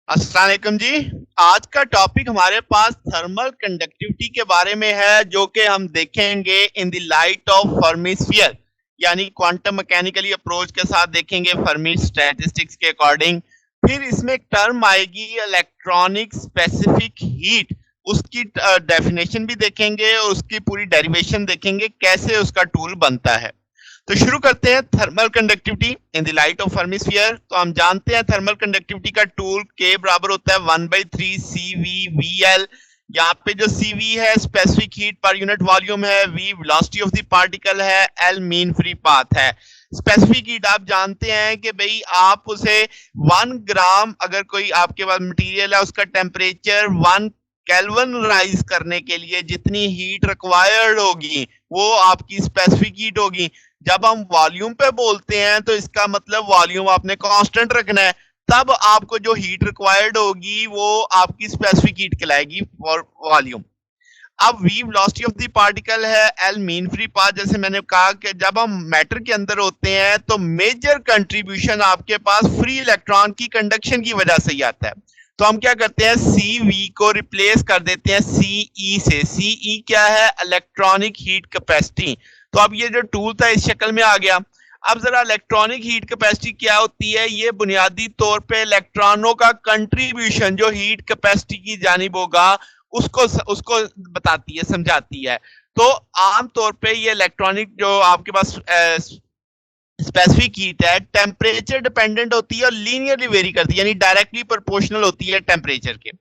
अस्सलाम वालेकुम जी। आज का टॉपिक हमारे पास थर्मल कंडक्टिविटी के बारे में है, जो कि हम देखेंगे in the light of Fermi sphere, यानी क्वांटम मैकेनिकली अप्रोच के साथ देखेंगे फर्मी स्टैटिस्टिक्स के अकॉर्डिंग। फिर इसमें एक टर्म आएगी इलेक्ट्रॉनिक स्पेसिफिक हीट, उसकी डेफिनेशन भी देखेंगे और उसकी पूरी डेरिवेशन देखेंगे कैसे उसका टूल बनता है। तो शुरू करते हैं thermal conductivity in the light of Fermi sphere. तो हम जानते हैं थर्मल कंडक्टिविटी का टूल के बराबर होता है 1/3 CV VL। यहाँ पे जो CV है specific heat per unit volume है, V velocity of the particle है, L मीन फ्री पाथ है। स्पेसिफिक हीट आप जानते हैं कि भाई आप उसे 1 ग्राम अगर कोई आपके पास मटेरियल है उसका टेम्परेचर 1 केल्विन राइज करने के लिए जितनी हीट रिक्वायर्ड होगी वो आपकी स्पेसिफिक हीट होगी। जब हम वॉल्यूम पे बोलते हैं तो इसका मतलब वॉल्यूम आपने कांस्टेंट रखना है, तब आपको जो हीट रिक्वायर्ड होगी वो आपकी स्पेसिफिक हीट कहलाएगी फॉर वॉल्यूम। अब v velocity of the particle है, L मीन फ्री पाथ। जैसे मैंने कहा कि जब हम मैटर के अंदर होते हैं तो मेजर कंट्रीब्यूशन आपके पास फ्री इलेक्ट्रॉन की कंडक्शन की वजह से ही आता है। तो हम क्या करते हैं, CV को रिप्लेस कर देते हैं CE से। CE क्या है? Electronic heat capacity. तो अब ये जो टूल था इस शक्ल में आ गया। अब जरा इलेक्ट्रॉनिक हीट कैपेसिटी क्या होती है, ये बुनियादी तौर पे इलेक्ट्रॉनों का कंट्रीब्यूशन जो हीट कैपेसिटी की जानिब होगा उसको उसको बताती है, समझाती है। तो आम तौर पे ये इलेक्ट्रॉनिक जो आपके पास स्पेसिफिक हीट है टेम्परेचर डिपेंडेंट होती है और लीनियरली वेरी करती है, यानी डायरेक्टली प्रोपोर्शनल होती है टेम्परेचर के।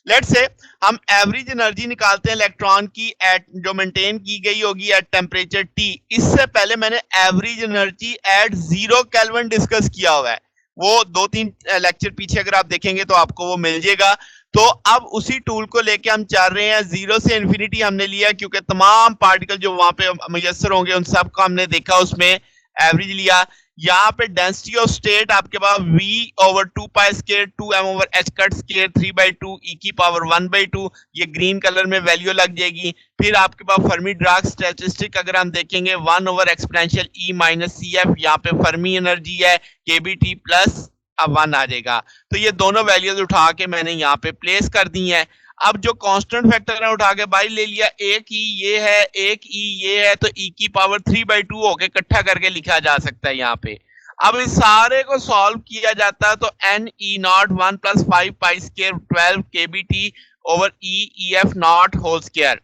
लेट्स से हम एवरेज एनर्जी निकालते हैं इलेक्ट्रॉन की एट जो मेंटेन की गई होगी एट टेम्परेचर T। इससे पहले मैंने average energy at 0 kelvin discuss किया हुआ है, वो 2-3 लेक्चर पीछे अगर आप देखेंगे तो आपको वो मिल जाएगा। तो अब उसी टूल को लेके हम चल रहे हैं, 0 से इन्फिनिटी हमने लिया क्योंकि तमाम पार्टिकल जो वहां पे मुयसर होंगे उन सबको हमने देखा, उसमें एवरेज लिया। यहाँ पे डेंसिटी ऑफ स्टेट आपके पास V/2 pi square 2m/h cut square 3/2 e की पावर 1/2, ये ग्रीन कलर में वैल्यू लग जाएगी। फिर आपके पास फर्मी डार्क स्टैटिस्टिक अगर हम देखेंगे 1/एक्सपोनेंशियल E माइनस CF, यहाँ पे फर्मी एनर्जी है KBT प्लस अब 1 आ जाएगा। तो ये दोनों वैल्यूज उठा के मैंने यहाँ पे प्लेस कर दी हैं। अब जो कांस्टेंट फैक्टर है उठा के बाई ले लिया, एक ई ये है, एक ई ये है, तो ई की पावर 3/2 होके इकट्ठा करके लिखा जा सकता है यहाँ पे। अब इस सारे को सॉल्व किया जाता है तो N E naught 1 plus 5 pi square 12 KBT over E F naught whole square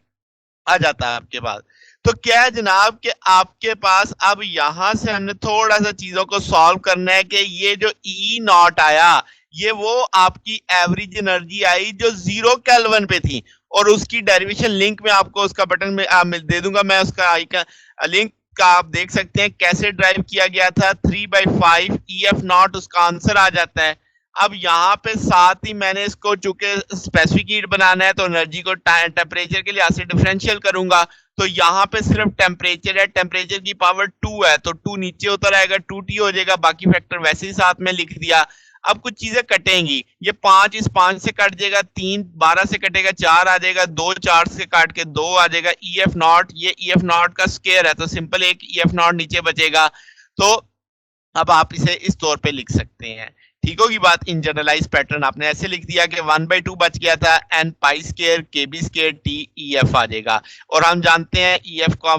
आ जाता है आपके पास। तो क्या है जनाब कि आपके पास अब यहां से हमने थोड़ा सा चीजों को सॉल्व करना है कि ये जो ई नॉट आया ये वो आपकी एवरेज एनर्जी आई जो 0 केल्विन पे थी, और उसकी डेरिवेशन लिंक में आपको उसका बटन में दे दूंगा, मैं उसका आइकन लिंक का आप देख सकते हैं कैसे ड्राइव किया गया था। 3/5 EF नॉट उसका आंसर आ जाता है। अब यहाँ पे साथ ही मैंने इसको चूंकि स्पेसिफिक हीट बनाना है तो एनर्जी को टेम्परेचर के लिहाज से डिफरेंशियल करूंगा। तो यहाँ पे सिर्फ टेम्परेचर है, टेम्परेचर की पावर 2 है तो 2 नीचे उतर आएगा, 2T हो जाएगा, बाकी फैक्टर वैसे ही साथ में लिख दिया। अब कुछ चीजें कटेंगी, ये 5 इस 5 से कट जाएगा, 3 12 से कटेगा 4 आ जाएगा, 2 4 से काट के 2 आ जाएगा। EF नॉट, ये EF नॉट का स्क्वायर है तो सिंपल एक EF नॉट नीचे बचेगा। तो अब आप इसे इस तौर पे लिख सकते हैं, ठीक होगी बात। इन जनरलाइज पैटर्न आपने ऐसे लिख दिया कि 1/2 बच गया था, N pi square KB square T EF आ जाएगा। और हम जानते हैं EF को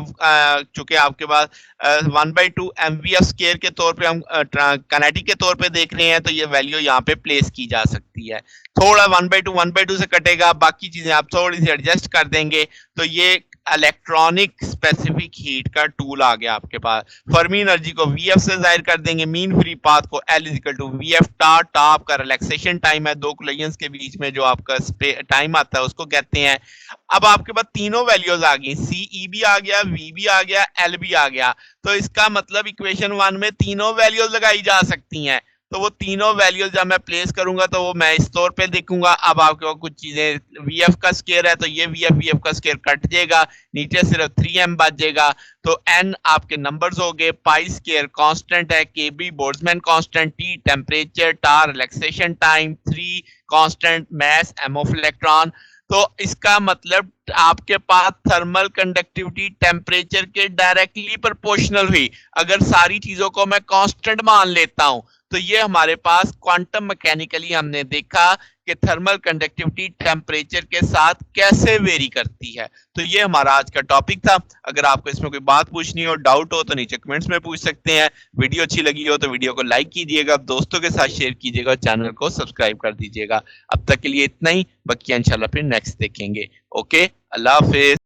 चूंकि आपके पास 1/2 MVF स्क्वायर के तौर पे हम काइनेटिक के तौर पे देख रहे हैं तो ये वैल्यू यहाँ पे प्लेस की जा सकती है। थोड़ा 1/2 से कटेगा, बाकी चीजें आप थोड़ी सी एडजस्ट कर देंगे। तो ये इलेक्ट्रॉनिक स्पेसिफिक हीट का टूल आ गया आपके पास। फर्मी एनर्जी को VF से जाहिर कर देंगे, मीन फ्री पाथ को L इक्वल टू VF टार, टाप का रिलैक्सेशन टाइम है, दो कोलिजन्स के बीच में जो आपका टाइम आता है उसको कहते हैं। अब आपके पास तीनों वैल्यूज आ गई, CE भी आ गया, V भी आ गया, L भी आ गया। तो इसका मतलब इक्वेशन 1 में तीनों वैल्यूज लगाई जा सकती हैं। तो वो तीनों वैल्यूज जब मैं प्लेस करूंगा तो वो मैं इस तौर पे देखूंगा। अब आपके पास कुछ चीजें VF का स्क्वायर है तो ये VF का स्क्वायर कट जाएगा, नीचे सिर्फ 3m बच जाएगा। तो n आपके नंबर्स हो गए, पाई स्क्वायर कांस्टेंट है, KB Boltzmann constant, T temperature, tar relaxation time, 3 constant mass m of electron. तो इसका मतलब आपके पास थर्मल कंडक्टिविटी टेम्परेचर के डायरेक्टली प्रोपोर्शनल हुई। अगर सारी चीजों को मैं कांस्टेंट मान लेता हूं तो ये हमारे पास क्वांटम मैकेनिकली हमने देखा कि थर्मल कंडक्टिविटी टेम्परेचर के साथ कैसे वेरी करती है। तो ये हमारा आज का टॉपिक था। अगर आपको इसमें कोई बात पूछनी हो, डाउट हो तो नीचे कमेंट्स में पूछ सकते हैं। वीडियो अच्छी लगी हो तो वीडियो को लाइक कीजिएगा, दोस्तों के साथ शेयर कीजिएगा और चैनल को सब्सक्राइब कर दीजिएगा। अब तक के लिए इतना ही, बाकी इंशाल्लाह फिर नेक्स्ट देखेंगे। ओके, अल्लाह हाफिज।